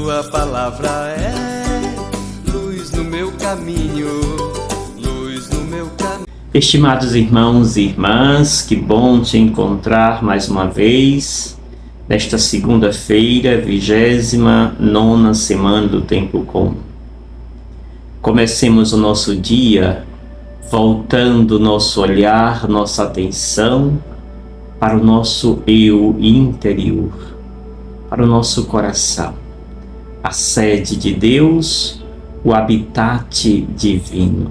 Tua palavra é luz no meu caminho, luz no meu caminho. Estimados irmãos e irmãs, que bom te encontrar mais uma vez nesta segunda-feira, 29ª semana do Tempo Comum. Comecemos o nosso dia voltando nosso olhar, nossa atenção para o nosso eu interior, para o nosso coração, a sede de Deus, o habitat divino.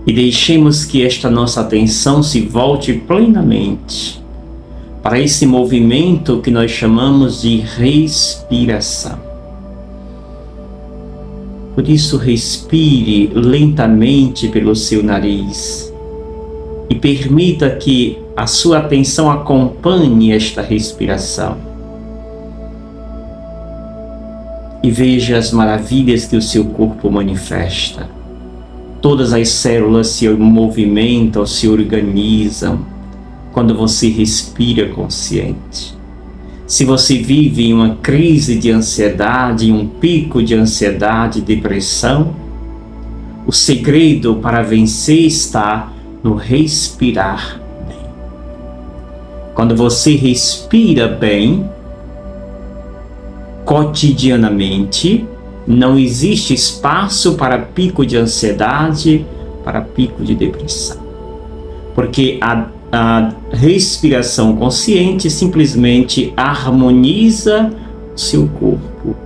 E deixemos que esta nossa atenção se volte plenamente para esse movimento que nós chamamos de respiração. Por isso, respire lentamente pelo seu nariz e permita que a sua atenção acompanhe esta respiração. E veja as maravilhas que o seu corpo manifesta. Todas as células se movimentam, se organizam quando você respira consciente. Se você vive em uma crise de ansiedade, em um pico de ansiedade e depressão, o segredo para vencer está no respirar bem. Quando você respira bem, cotidianamente, não existe espaço para pico de ansiedade, para pico de depressão. Porque a respiração consciente simplesmente harmoniza o seu corpo.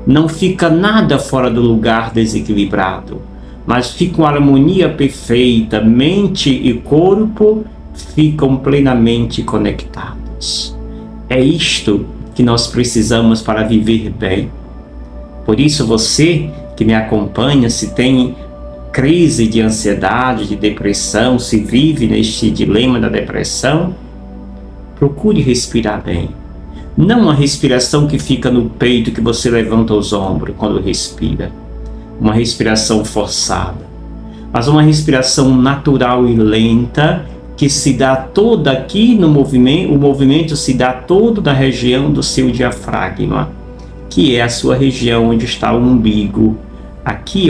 Não fica nada fora do lugar desequilibrado, mas fica uma harmonia perfeita. Mente e corpo ficam plenamente conectados. É isto que nós precisamos para viver bem. Por isso, você que me acompanha, se tem crise de ansiedade, de depressão, se vive neste dilema da depressão, procure respirar bem. Não uma respiração que fica no peito, que você levanta os ombros quando respira. Uma respiração forçada. Mas uma respiração natural e lenta, que se dá toda aqui no movimento, o movimento se dá todo na região do seu diafragma, que é a sua região onde está o umbigo. Aqui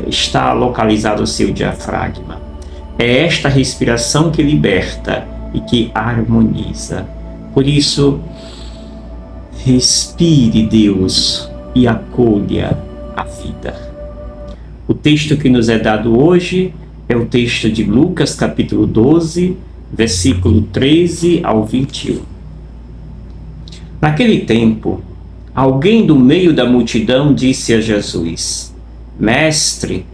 está localizado o seu diafragma. É esta respiração que liberta e que harmoniza. Por isso, respire Deus e acolha a vida. O texto que nos é dado hoje é o texto de Lucas, capítulo 12, versículo 13 ao 21. Naquele tempo, alguém do meio da multidão disse a Jesus: Mestre,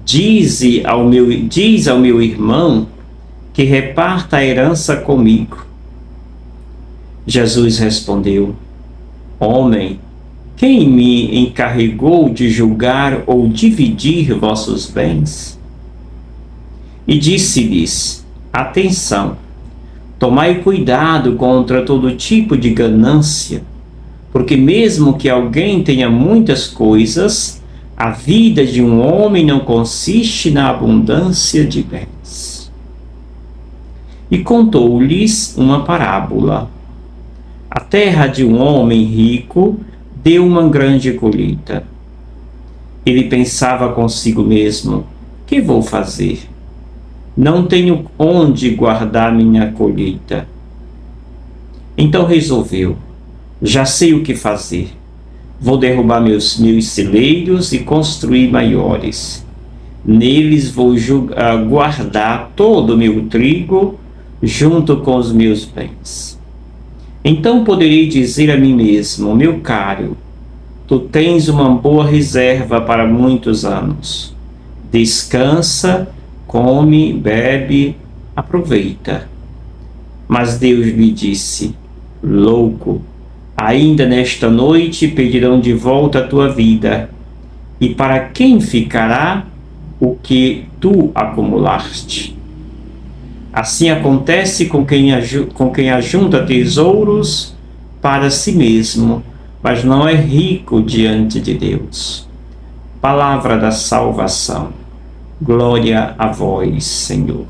diz ao meu irmão que reparta a herança comigo. Jesus respondeu: Homem, quem me encarregou de julgar ou dividir vossos bens? E disse-lhes: Atenção, tomai cuidado contra todo tipo de ganância, porque mesmo que alguém tenha muitas coisas, a vida de um homem não consiste na abundância de bens. E contou-lhes uma parábola. A terra de um homem rico deu uma grande colheita. Ele pensava consigo mesmo: que vou fazer? Não tenho onde guardar minha colheita. Então resolveu: já sei o que fazer. Vou derrubar meus celeiros e construir maiores. Neles vou guardar todo o meu trigo junto com os meus bens. Então poderei dizer a mim mesmo: meu caro, tu tens uma boa reserva para muitos anos. Descansa, come, bebe, aproveita. Mas Deus lhe disse: louco, ainda nesta noite pedirão de volta a tua vida. E para quem ficará o que tu acumulaste? Assim acontece com quem ajunta tesouros para si mesmo, mas não é rico diante de Deus. Palavra da salvação. Glória a vós, Senhor.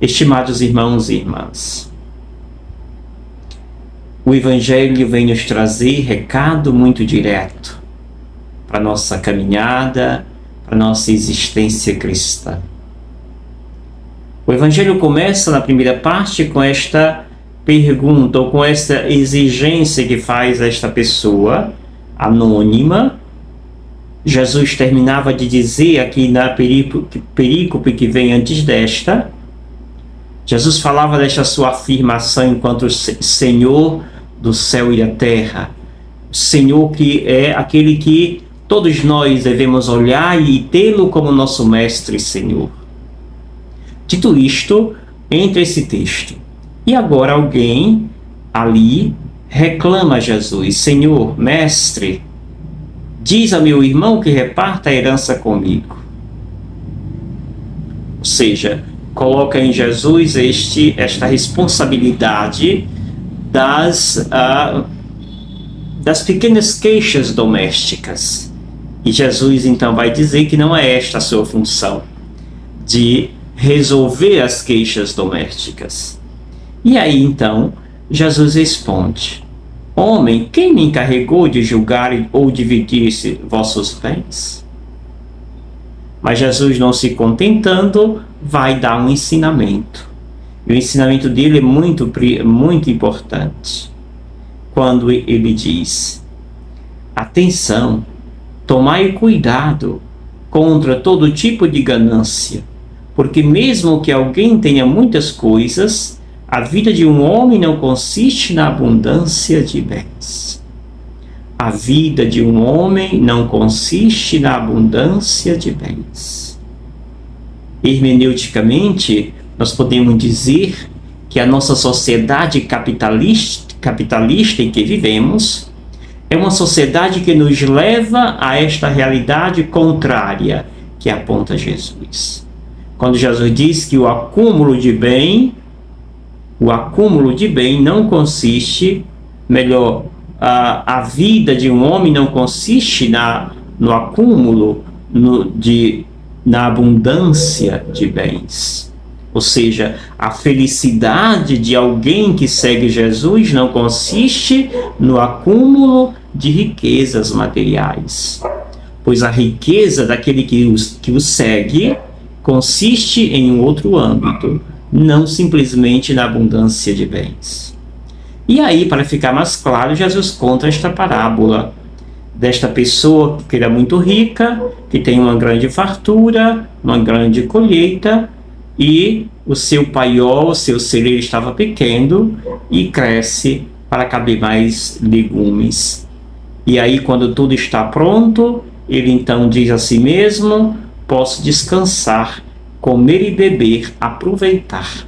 Estimados irmãos e irmãs, O Evangelho vem nos trazer recado muito direto para a nossa caminhada, para a nossa existência cristã. O Evangelho começa na primeira parte com esta pergunta, ou com esta exigência que faz esta pessoa anônima. Jesus terminava de dizer aqui na perícope que vem antes desta, Jesus falava desta sua afirmação enquanto Senhor do céu e da terra, Senhor que é aquele que todos nós devemos olhar e tê-lo como nosso mestre e Senhor. Dito isto, entra esse texto. E agora alguém ali reclama a Jesus: Senhor, mestre, diz a meu irmão que reparta a herança comigo. Ou seja, coloca em Jesus esta responsabilidade das pequenas queixas domésticas. E Jesus então vai dizer que não é esta a sua função, de resolver as queixas domésticas. E aí então Jesus responde: Homem, quem me encarregou de julgar ou dividir vossos bens? Mas Jesus, não se contentando, vai dar um ensinamento. E o ensinamento dele é muito importante. Quando ele diz: Atenção, tomai cuidado contra todo tipo de ganância, porque mesmo que alguém tenha muitas coisas, a vida de um homem não consiste na abundância de bens. A vida de um homem não consiste na abundância de bens. Hermeneuticamente, nós podemos dizer que a nossa sociedade capitalista em que vivemos é uma sociedade que nos leva a esta realidade contrária que aponta Jesus. Quando Jesus diz que o acúmulo de bem não consiste, a vida de um homem não consiste no acúmulo, na abundância de bens. Ou seja, a felicidade de alguém que segue Jesus não consiste no acúmulo de riquezas materiais, pois a riqueza daquele que o segue consiste em um outro âmbito, não simplesmente na abundância de bens. E aí, para ficar mais claro, Jesus conta esta parábola desta pessoa que era muito rica, que tem uma grande fartura, uma grande colheita, e o seu paiol, o seu celeiro estava pequeno e cresce para caber mais legumes. E aí, quando tudo está pronto, ele então diz a si mesmo: posso descansar, comer e beber, aproveitar.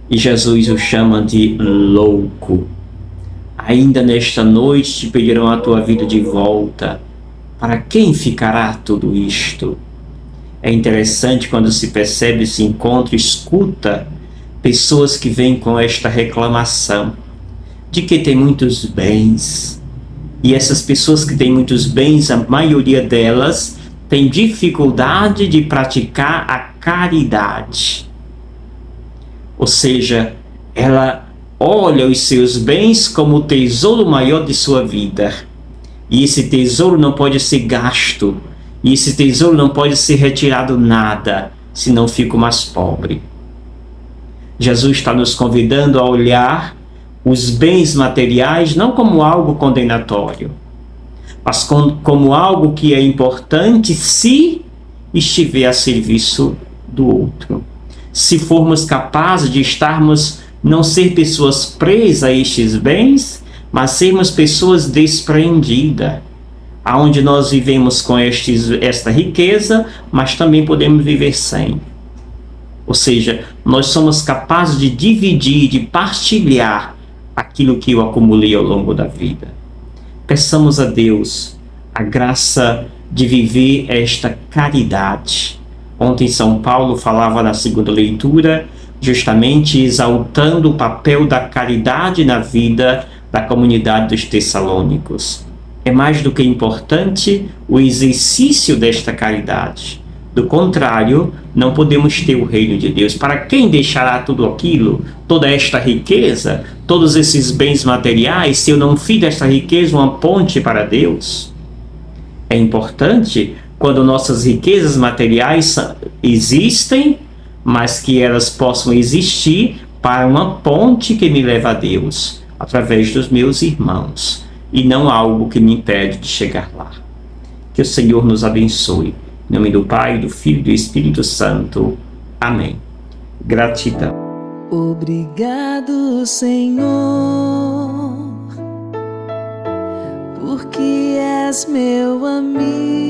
E Jesus o chama de louco. Ainda nesta noite te pedirão a tua vida de volta. Para quem ficará tudo isto? É interessante quando se percebe, se encontra, escuta pessoas que vêm com esta reclamação de que tem muitos bens. E essas pessoas que têm muitos bens, a maioria delas tem dificuldade de praticar a caridade. Ou seja, ela olha os seus bens como o tesouro maior de sua vida. E esse tesouro não pode ser gasto. E esse tesouro não pode ser retirado nada, senão fico mais pobre. Jesus está nos convidando a olhar os bens materiais não como algo condenatório, mas como algo que é importante se estiver a serviço do outro. Se formos capazes de não ser pessoas presas a estes bens, mas sermos pessoas despreendidas, aonde nós vivemos com esta riqueza, mas também podemos viver sem. Ou seja, nós somos capazes de dividir, de partilhar aquilo que eu acumulei ao longo da vida. Peçamos a Deus a graça de viver esta caridade. Ontem São Paulo falava na segunda leitura, justamente exaltando o papel da caridade na vida da comunidade dos Tessalônicos. É mais do que importante o exercício desta caridade, Do contrário, não podemos ter o reino de Deus. Para quem deixará tudo aquilo, toda esta riqueza, todos esses bens materiais, se eu não fiz desta riqueza uma ponte para Deus? É importante, quando nossas riquezas materiais existem, mas que elas possam existir para uma ponte que me leva a Deus, através dos meus irmãos, e não algo que me impede de chegar lá. Que o Senhor nos abençoe. Em nome do Pai, do Filho e do Espírito Santo. Amém. Gratidão. Obrigado, Senhor, porque és meu amigo.